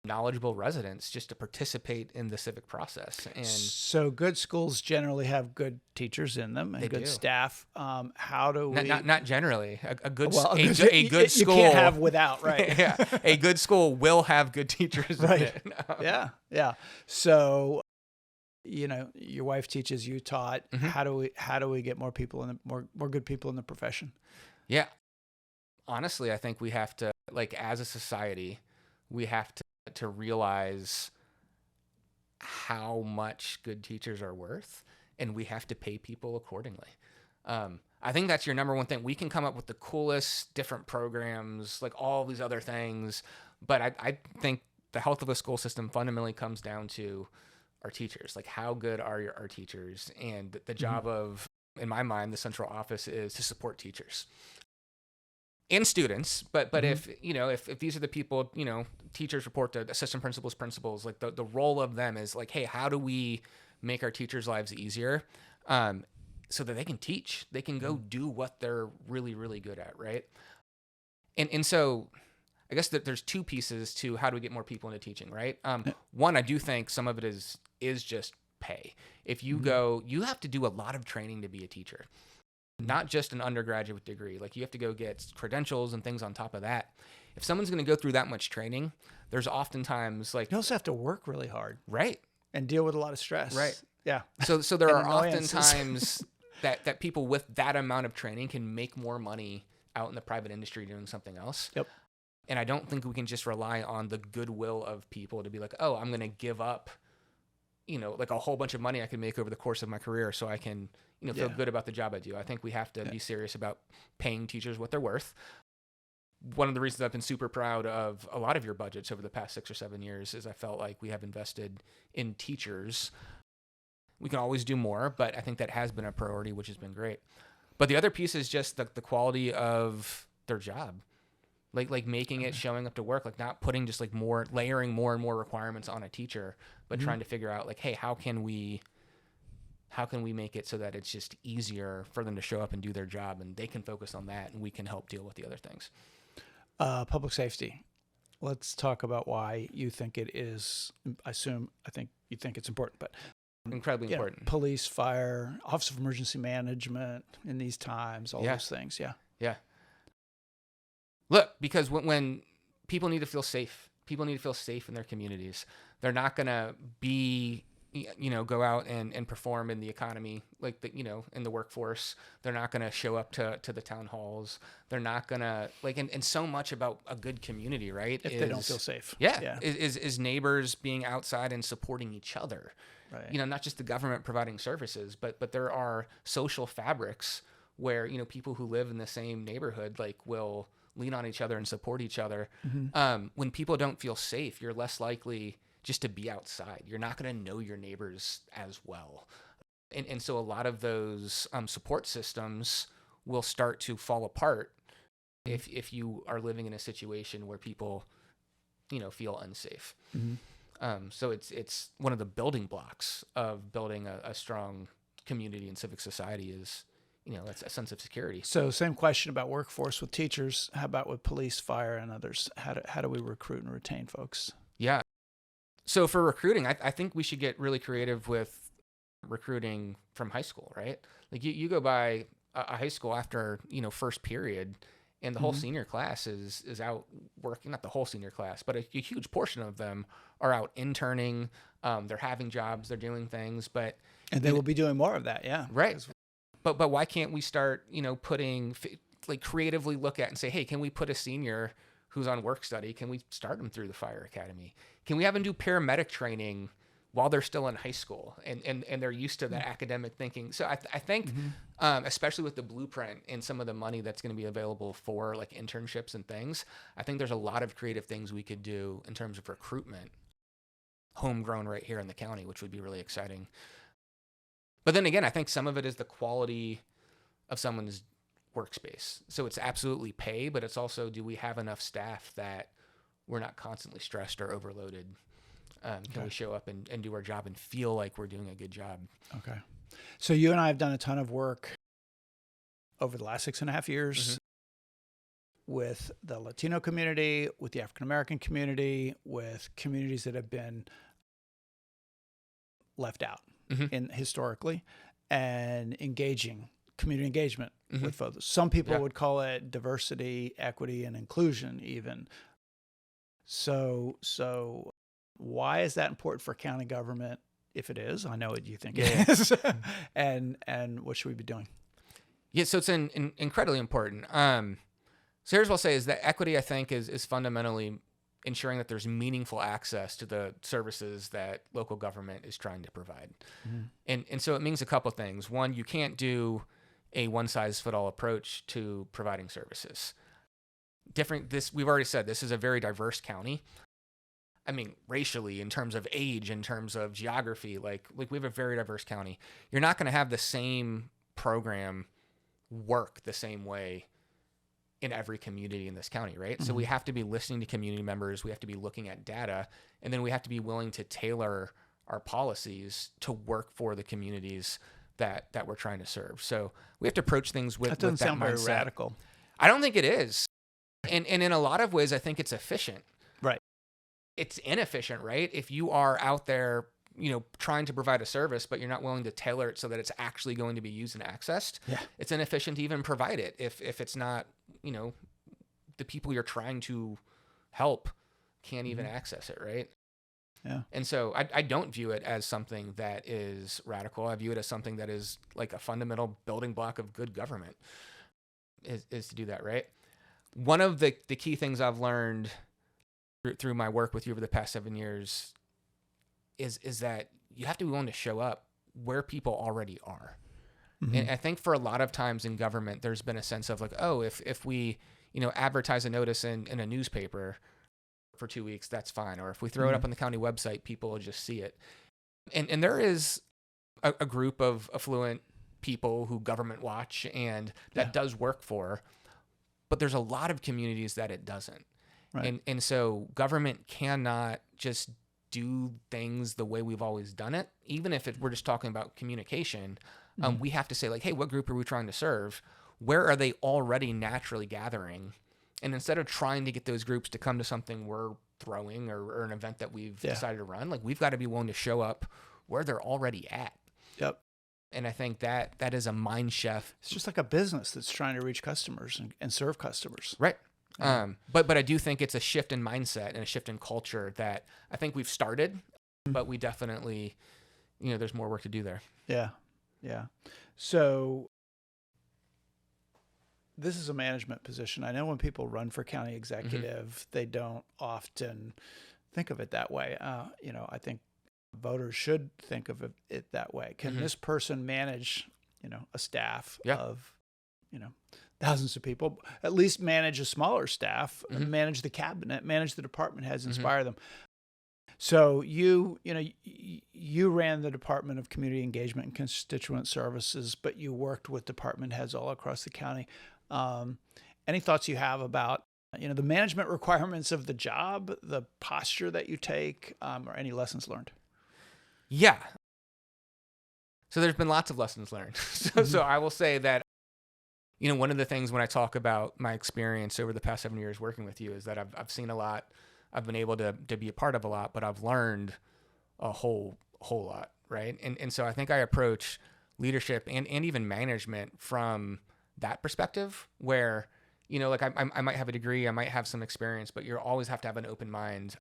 knowledgeable residents just to participate in the civic process. And so good schools generally have good teachers in them and good staff. How do we not generally a good school you can't have without, right? Yeah, a good school will have good teachers, right? In it. Yeah. So your wife teaches, you taught. How do we get more people in more good people in the profession? Yeah, honestly, I think we have to, like, as a society, we have to realize how much good teachers are worth, and we have to pay people accordingly. I think that's your number one thing. We can come up with the coolest different programs, like all these other things, but I think the health of a school system fundamentally comes down to our teachers. Like, how good are our teachers? And the job of, in my mind, the central office is to support teachers and students. But if, if these are the people, teachers report to assistant principals, like the role of them is like, hey, how do we make our teachers' lives easier? So that they can teach, they can go do what they're really, really good at. Right. And so I guess that there's two pieces to how do we get more people into teaching, right? One, I do think some of it is just pay. If you go, you have to do a lot of training to be a teacher, not just an undergraduate degree. Like, you have to go get credentials and things on top of that. If someone's going to go through that much training, there's oftentimes like, you also have to work really hard, right, and deal with a lot of stress, right? Yeah. So there are annoyances. oftentimes that people with that amount of training can make more money out in the private industry doing something else. Yep. And I don't think we can just rely on the goodwill of people to be like, oh, I'm going to give up, like a whole bunch of money I can make over the course of my career so I can, feel good about the job I do. I think we have to be serious about paying teachers what they're worth. One of the reasons I've been super proud of a lot of your budgets over the past 6 or 7 years is I felt like we have invested in teachers. We can always do more, but I think that has been a priority, which has been great. But the other piece is just the quality of their job. Like making it, showing up to work, like not putting just like layering more and more requirements on a teacher, but trying to figure out like, hey, how can we make it so that it's just easier for them to show up and do their job, and they can focus on that and we can help deal with the other things. Public safety. Let's talk about why you think it is. I think you think it's important, but incredibly important. Police, fire, Office of Emergency Management in these times, all those things. Yeah. Look, because when people need to feel safe, in their communities. They're not going to be, go out and perform in the economy, like in the workforce. They're not going to show up to the town halls. They're not going to and so much about a good community, right? If they don't feel safe. Yeah. Is neighbors being outside and supporting each other. Right. Not just the government providing services, but there are social fabrics where, people who live in the same neighborhood, will lean on each other and support each other. When people don't feel safe, you're less likely just to be outside. You're not going to know your neighbors as well. And so a lot of those support systems will start to fall apart if you are living in a situation where people, feel unsafe. So it's one of the building blocks of building a strong community and civic society is, that's a sense of security. So same question about workforce with teachers. How about with police, fire, and others? How do we recruit and retain folks? Yeah. So for recruiting, I think we should get really creative with recruiting from high school, right? Like you go by a high school after, first period, and the whole senior class is out working, not the whole senior class, but a huge portion of them are out interning. They're having jobs, they're doing things, and they will be doing more of that. Yeah. Right. But why can't we start, putting creatively look at and say, hey, can we put a senior who's on work study? Can we start them through the fire academy? Can we have them do paramedic training while they're still in high school and they're used to that academic thinking? So I think, especially with the blueprint and some of the money that's going to be available for internships and things, I think there's a lot of creative things we could do in terms of recruitment, homegrown right here in the county, which would be really exciting. But then again, I think some of it is the quality of someone's workspace. So it's absolutely pay, but it's also, do we have enough staff that we're not constantly stressed or overloaded? Can we show up and do our job and feel like we're doing a good job? Okay. So you and I have done a ton of work over the last 6.5 years with the Latino community, with the African-American community, with communities that have been left out historically, and community engagement with folks. Some people would call it diversity, equity, and inclusion even. So why is that important for county government? If it is, I know what you think it is. and what should we be doing? Yeah, so it's incredibly important. So here's what I'll say is that equity, I think, is fundamentally ensuring that there's meaningful access to the services that local government is trying to provide. And so it means a couple things. One, you can't do a one-size-fits-all approach to providing services. We've already said this is a very diverse county. I mean, racially, in terms of age, in terms of geography, like we have a very diverse county. You're not going to have the same program work the same way in every community in this county, right? So we have to be listening to community members. We have to be looking at data, and then we have to be willing to tailor our policies to work for the communities that we're trying to serve. So we have to approach things with That doesn't sound very mindset. radical. I don't think it is. And in a lot of ways, I think it's efficient. Right. It's inefficient, right? If you are out there, trying to provide a service, but you're not willing to tailor it so that it's actually going to be used and accessed, it's inefficient to even provide it if it's not, the people you're trying to help can't even access it, right? Yeah. And so I don't view it as something that is radical. I view it as something that is like a fundamental building block of good government is to do that, right? One of the key things I've learned through my work with you over the past 7 years is that you have to be willing to show up where people already are. And I think for a lot of times in government, there's been a sense of like, oh, if we, advertise a notice in a newspaper for 2 weeks, that's fine. Or if we throw it up on the county website, people will just see it. And there is a group of affluent people who government watch and that does work for, but there's a lot of communities that it doesn't. Right. And so government cannot just do things the way we've always done it. Even if we're just talking about communication, we have to say like, hey, what group are we trying to serve? Where are they already naturally gathering? And instead of trying to get those groups to come to something we're throwing or an event that we've decided to run, like we've got to be willing to show up where they're already at. Yep. And I think that is a mind shift. It's just like a business that's trying to reach customers and serve customers. Right. But I do think it's a shift in mindset and a shift in culture that I think we've started, but we definitely, there's more work to do there. Yeah. Yeah. So this is a management position. I know when people run for county executive, they don't often think of it that way. I think voters should think of it that way. Can this person manage, a staff of, thousands of people, at least manage a smaller staff, manage the cabinet, manage the department heads, inspire them. So you ran the Department of Community Engagement and Constituent Services, but you worked with department heads all across the county. Any thoughts you have about, the management requirements of the job, the posture that you take, or any lessons learned? Yeah. So there's been lots of lessons learned. So I will say that, one of the things when I talk about my experience over the past 7 years working with you is that I've seen a lot. I've been able to be a part of a lot, but I've learned a whole lot, right? And so I think I approach leadership and even management from that perspective where, like I might have a degree, I might have some experience, but you always have to have an open mind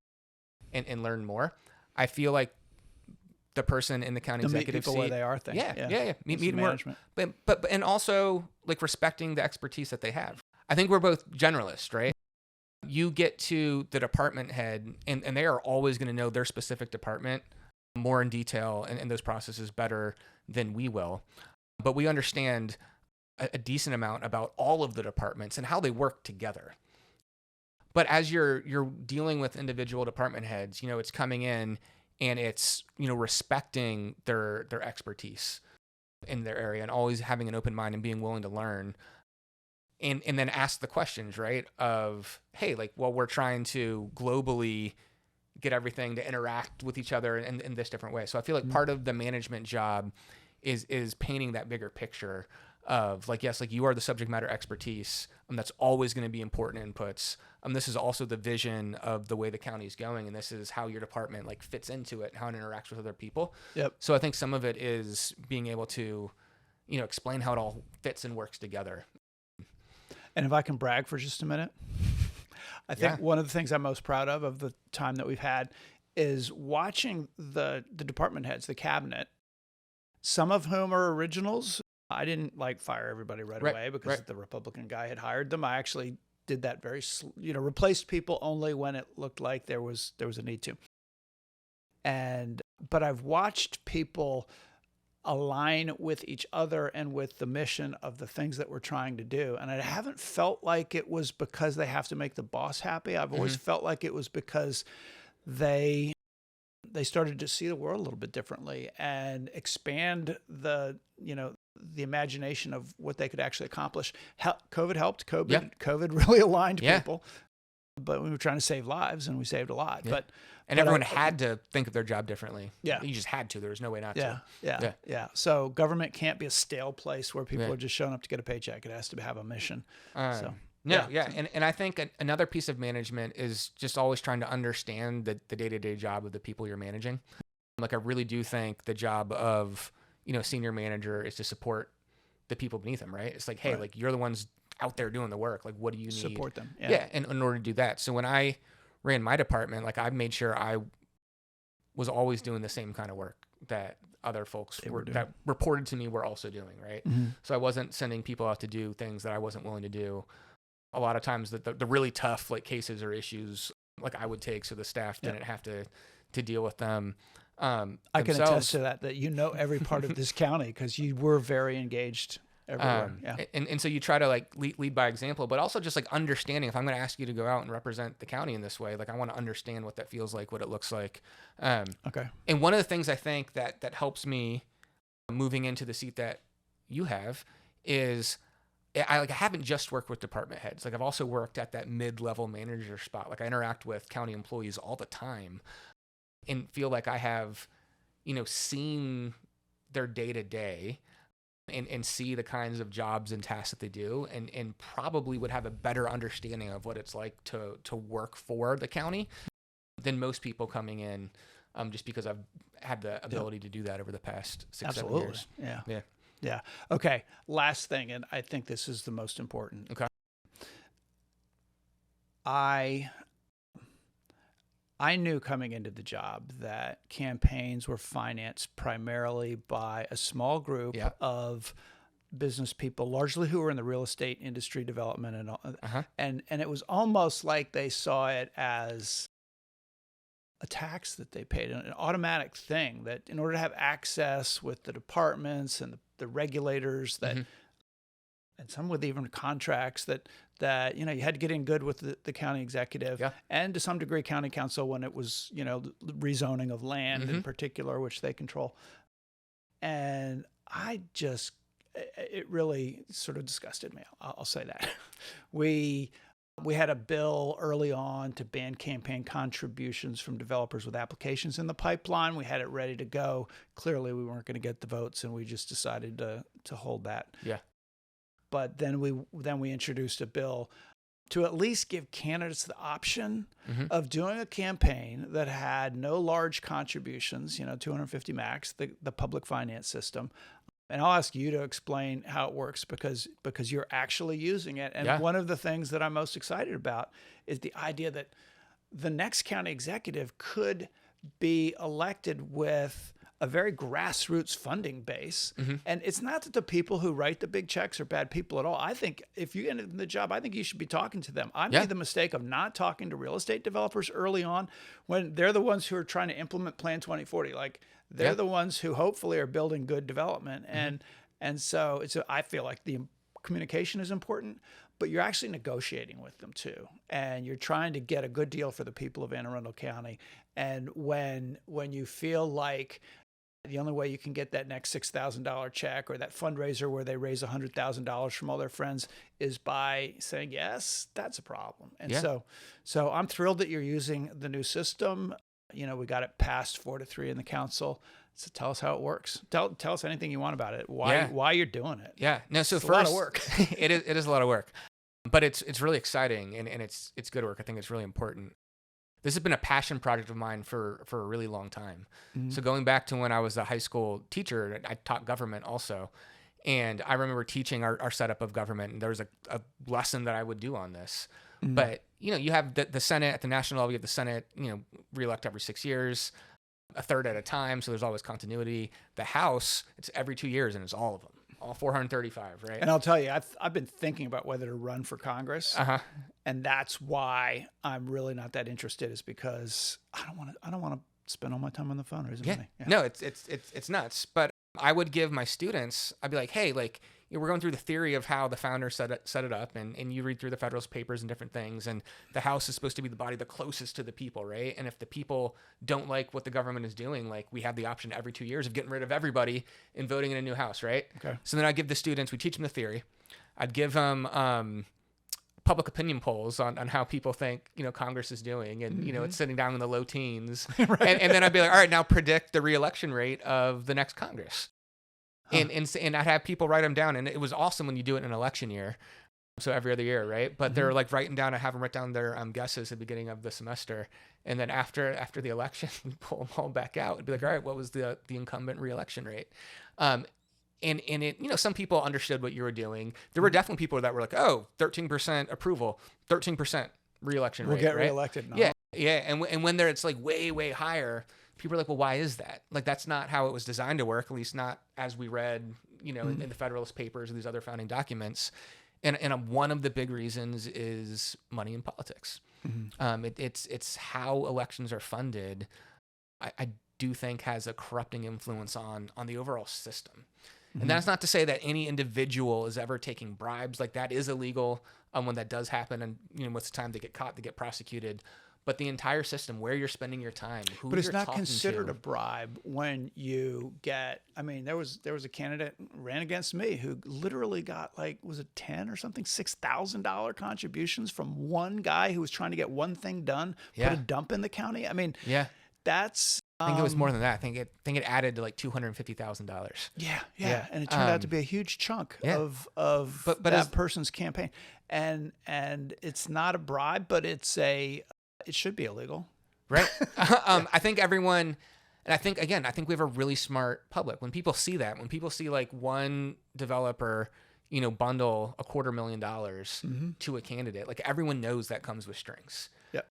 and learn more. I feel like the person in the county executive seat, where they are thing. Yeah. Meet management. But and also like respecting the expertise that they have. I think we're both generalists, right? You get to the department head and they are always going to know their specific department more in detail and those processes better than we will. But we understand a decent amount about all of the departments and how they work together. But as you're dealing with individual department heads, it's coming in and it's, respecting their expertise in their area and always having an open mind and being willing to learn. And then ask the questions, right? Of, hey, we're trying to globally get everything to interact with each other in this different way. So I feel like part of the management job is painting that bigger picture of yes, you are the subject matter expertise. That's always going to be important inputs. This is also the vision of the way the county is going. And this is how your department fits into it, how it interacts with other people. Yep. So I think some of it is being able to, explain how it all fits and works together. And if I can brag for just a minute, I think one of the things I'm most proud of the time that we've had is watching the department heads, the cabinet, some of whom are originals. I didn't fire everybody right away because the Republican guy had hired them. I actually did that replaced people only when it looked like there was a need to. But I've watched people align with each other and with the mission of the things that we're trying to do. And I haven't felt like it was because they have to make the boss happy. I've always felt like it was because they started to see the world a little bit differently and expand the imagination of what they could actually accomplish. COVID helped. COVID really aligned people, but we were trying to save lives, and we saved a lot. Yeah. And everyone had to think of their job differently. Yeah. You just had to. There was no way not to. Yeah. So government can't be a stale place where people are just showing up to get a paycheck. It has to have a mission. And I think another piece of management is just always trying to understand the day-to-day job of the people you're managing. Like, I really do think the job of, senior manager is to support the people beneath them, right? It's like, hey, like, you're the ones out there doing the work. Like, what do you need? Support them. And in order to do that. So when I ran my department, like, I made sure I was always doing the same kind of work that other folks that reported to me were also doing, right? Mm-hmm. So I wasn't sending people out to do things that I wasn't willing to do. A lot of times the really tough, like, cases or issues, like, I would take, so the staff didn't have to deal with them. I can attest to that every part of this county, because you were very engaged everywhere. And so you try to, like, lead by example, but also just, like, understanding, if I'm going to ask you to go out and represent the county in this way, like, I want to understand what that feels like, what it looks like. Okay. And one of the things I think that helps me moving into the seat that you have is I haven't just worked with department heads. Like, I've also worked at that mid-level manager spot. Like, I interact with county employees all the time and feel like I have, seen their day-to-day and see the kinds of jobs and tasks that they do, and probably would have a better understanding of what it's like to work for the county than most people coming in, just because I've had the ability to do that over the past 6-7 years. Yeah. Okay. Last thing, and I think this is the most important. Okay. I knew coming into the job that campaigns were financed primarily by a small group of business people, largely who were in the real estate industry, development, and all. And it was almost like they saw it as a tax that they paid, an automatic thing, that in order to have access with the departments and the regulators, that and some with even contracts, that you had to get in good with the county executive and to some degree county council when it was the rezoning of land in particular, which they control. And it really sort of disgusted me. I'll say that. We had a bill early on to ban campaign contributions from developers with applications in the pipeline. We had it ready to go. Clearly, we weren't going to get the votes, and we just decided to hold that. Yeah. But then we introduced a bill to at least give candidates the option of doing a campaign that had no large contributions, $250 max, the public finance system. And I'll ask you to explain how it works, because you're actually using it. And one of the things that I'm most excited about is the idea that the next county executive could be elected with a very grassroots funding base. And it's not that the people who write the big checks are bad people at all. I think if you get in the job, I think you should be talking to them. I made the mistake of not talking to real estate developers early on, when they're the ones who are trying to implement Plan 2040. Like, they're the ones who hopefully are building good development. And so I feel like the communication is important, but you're actually negotiating with them too. And you're trying to get a good deal for the people of Anne Arundel County. And when you feel like the only way you can get that next $6,000 check, or that fundraiser where they raise $100,000 from all their friends, is by saying yes, that's a problem. And so I'm thrilled that you're using the new system. We got it passed 4-3 in the council. So tell us how it works. Tell us anything you want about it. Why you're doing it. Yeah. No. So it's first, a lot of work. it is a lot of work, but it's really exciting, and it's good work. I think it's really important. This has been a passion project of mine for a really long time. So going back to when I was a high school teacher, I taught government also. And I remember teaching our setup of government, and there was a lesson that I would do on this. But, you have the Senate at the national level, you have the Senate, reelect every 6 years, a third at a time. So there's always continuity. The House, it's every 2 years, and it's all of them, all 435, right? And I'll tell you, I've been thinking about whether to run for Congress. And that's why I'm really not that interested, is because I don't want to spend all my time on the phone raising money. No, it's nuts. But I would give my students, I'd be like, hey, like, we're going through the theory of how the founder set it up, and you read through the Federalist Papers and different things, and the House is supposed to be the body the closest to the people, right? And if the people don't like what the government is doing, like we have the option every 2 years of getting rid of everybody and voting in a new House, right? Okay. So then I give the students, we teach them the theory. I'd give them public opinion polls on how people think, Congress is doing. And, it's sitting down in the low teens. Right. And then I'd be like, all right, now predict the reelection rate of the next Congress. Huh. And I'd have people write them down. And it was awesome when you do it in an election year. So every other year, right? But they're like writing down, I have them write down their guesses at the beginning of the semester. And then after the election, we pull them all back out. It'd be like, all right, what was the incumbent reelection rate? And it, some people understood what you were doing. There were definitely people that were like, oh, 13% approval, 13% reelection rate. We'll get right? reelected. No. Yeah. Yeah. And when it's like way, way higher, people are like, well, why is that? Like, that's not how it was designed to work, at least not as we read, in the Federalist Papers or these other founding documents. And one of the big reasons is money in politics. It's how elections are funded. I do think has a corrupting influence on the overall system. And that's not to say that any individual is ever taking bribes. Like, that is illegal when that does happen. And, most of the time they get caught, they get prosecuted. But the entire system, where you're spending your time, who but it's you're not talking considered to. a bribe when you get. I mean, there was a candidate ran against me who literally got, like, was it 10 or something, $6,000 contributions from one guy who was trying to get one thing done, put a dump in the county. I mean, that's. I think it was more than that. I think it added to like $250,000. Yeah, and it turned out to be a huge chunk of that person's campaign, and it's not a bribe, but it should be illegal, right? I think everyone, and I think we have a really smart public. When people see that, when people see like one developer, bundle $250,000 to a candidate, like everyone knows that comes with strings. Yeah,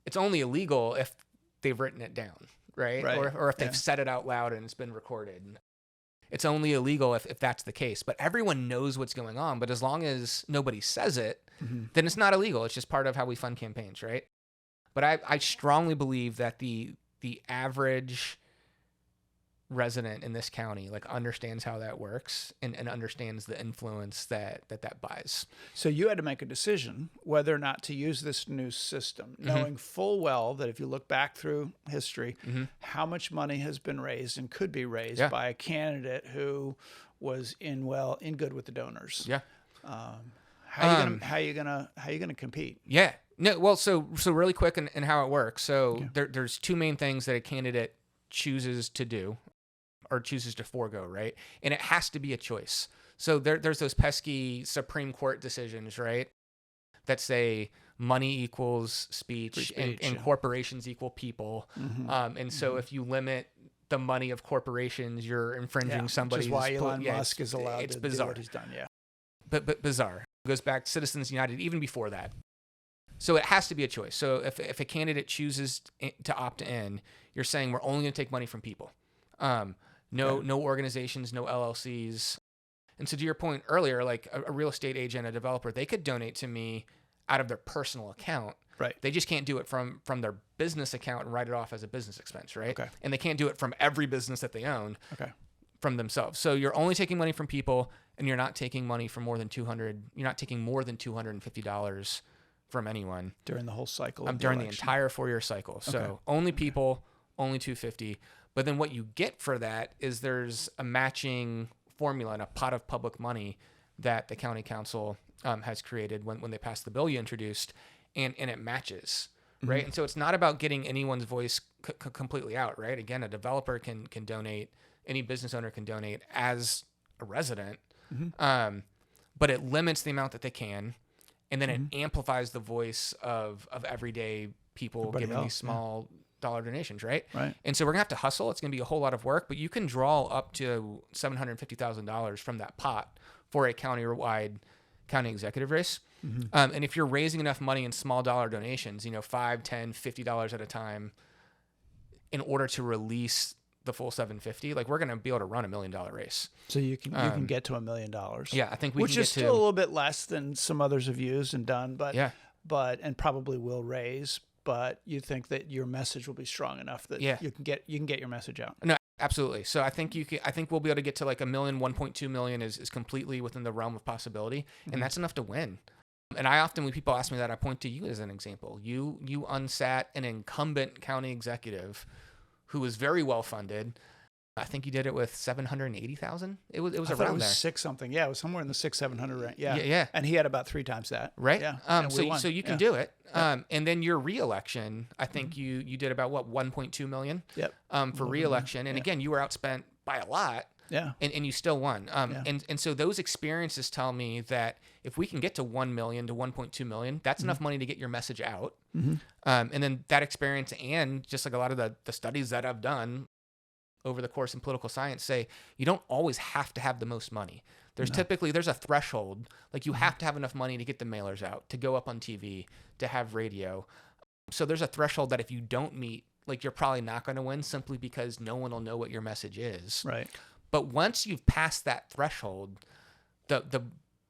it's only illegal if they've written it down. Right? Or if they've said it out loud and it's been recorded. It's only illegal if that's the case. But everyone knows what's going on. But as long as nobody says it, then it's not illegal. It's just part of how we fund campaigns, right? But I strongly believe that the average resident in this county like understands how that works and understands the influence that buys. So you had to make a decision whether or not to use this new system, knowing full well that if you look back through history, how much money has been raised and could be raised by a candidate who was in good with the donors. Yeah. How are you gonna compete? Yeah. No. Well, so really quick and how it works. So there's two main things that a candidate chooses to do or chooses to forego, right? And it has to be a choice. So there's those pesky Supreme Court decisions, right, that say money equals speech and corporations equal people. And so if you limit the money of corporations, you're infringing somebody's... Which is why Elon Musk is allowed to bizarre. do what he's done, But bizarre. It goes back to Citizens United, even before that. So it has to be a choice. So if a candidate chooses to opt in, you're saying we're only going to take money from people. No organizations, no LLCs. And so to your point earlier, like a real estate agent, a developer, they could donate to me out of their personal account. Right. They just can't do it from their business account and write it off as a business expense, right? Okay. And they can't do it from every business that they own. Okay. From themselves. So you're only taking money from people, and you're not taking money from more than $250 from anyone during the whole cycle. During the entire 4-year cycle. So only people, only $250. But then what you get for that is there's a matching formula and a pot of public money that the county council has created when they passed the bill you introduced, and it matches, right? And so it's not about getting anyone's voice completely out, right? Again, a developer can donate, any business owner can donate as a resident, but it limits the amount that they can, and then it amplifies the voice of everyday people giving these small dollar donations, right? Right. And so we're gonna have to hustle. It's gonna be a whole lot of work, but you can draw up to $750,000 from that pot for a county-wide county executive race. And if you're raising enough money in small dollar donations, $5, $10, $50 at a time, in order to release the full $750, like we're gonna be able to run $1 million race. So you can get to $1 million. Yeah, I think we which can is get still a little bit less than some others have used and done, but and probably will raise. But you think that your message will be strong enough that you can get your message out. No, Absolutely. So I think I think we'll be able to get to like 1 million, 1.2 million is completely within the realm of possibility. And that's enough to win. And I often, when people ask me that, I point to you as an example. You unsat an incumbent county executive who was very well funded. I think you did it with 780,000. It was I around thought it was there. 6 something. Yeah, it was somewhere in the 600-700 range. Yeah. Yeah. And he had about 3 times that. Right. Yeah. And we won. So you can Yeah. do it. And then your reelection, I think you did about what, 1.2 million. Yep. For reelection, and again, you were outspent by a lot. Yeah. And you still won. And so those experiences tell me that if we can get to 1 million to 1.2 million, that's enough money to get your message out. And then that experience, and just like a lot of the studies that I've done over the course in political science, say you don't always have to have the most money. There's a threshold. Like you have to have enough money to get the mailers out, to go up on TV, to have radio. So there's a threshold that if you don't meet, like you're probably not going to win, simply because no one will know what your message is. Right. But once you've passed that threshold, the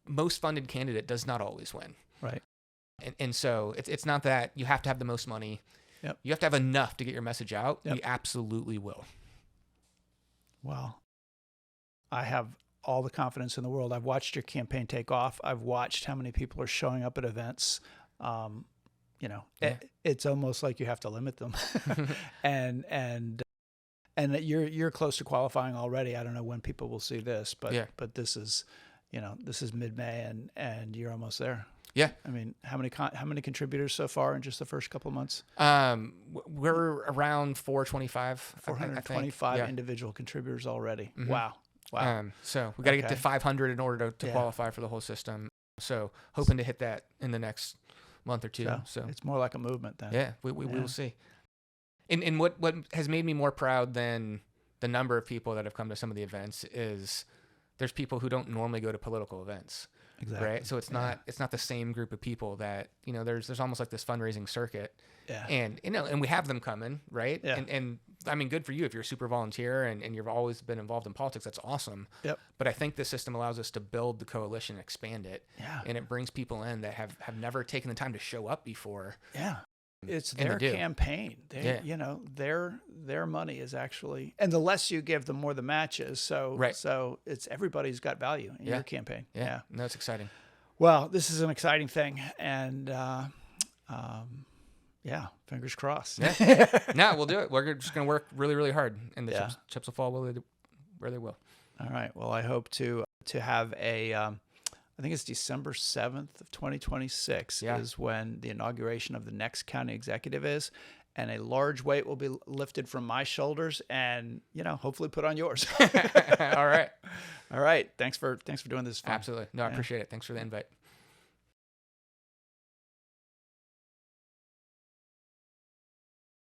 most funded candidate does not always win. Right. And so it's not that you have to have the most money. Yep. You have to have enough to get your message out. Yep. We absolutely will. Well, I have all the confidence in the world. I've watched your campaign take off. I've watched how many people are showing up at events. It's almost like you have to limit them. and you're close to qualifying already. I don't know when people will see this, but this is mid-May and you're almost there. Yeah. I mean, how many contributors so far in just the first couple of months? We're around 425. 425 individual contributors already. Mm-hmm. Wow. So we got to get to 500 in order to qualify for the whole system. So hoping to hit that in the next month or two. So it's more like a movement then. Yeah, we will see. And what has made me more proud than the number of people that have come to some of the events is there's people who don't normally go to political events. Exactly. Right. So it's not the same group of people that, there's almost like this fundraising circuit. Yeah. And we have them coming, right? Yeah. And I mean, good for you if you're a super volunteer and you've always been involved in politics. That's awesome. Yep. But I think the system allows us to build the coalition, expand it. Yeah. And it brings people in that have never taken the time to show up before. Yeah. It's their campaign. Their money is actually, and the less you give, the more the match is. So, so it's everybody's got value in your campaign. Yeah. No, it's exciting. Well, this is an exciting thing. And, fingers crossed. Yeah. No, we'll do it. We're just going to work really, really hard, and the chips will fall where they will. All right. Well, I hope to have I think it's December 7th of 2026 is when the inauguration of the next county executive is, and a large weight will be lifted from my shoulders and, hopefully put on yours. All right. All right. Thanks for doing this. Absolutely. No, I appreciate it. Thanks for the invite.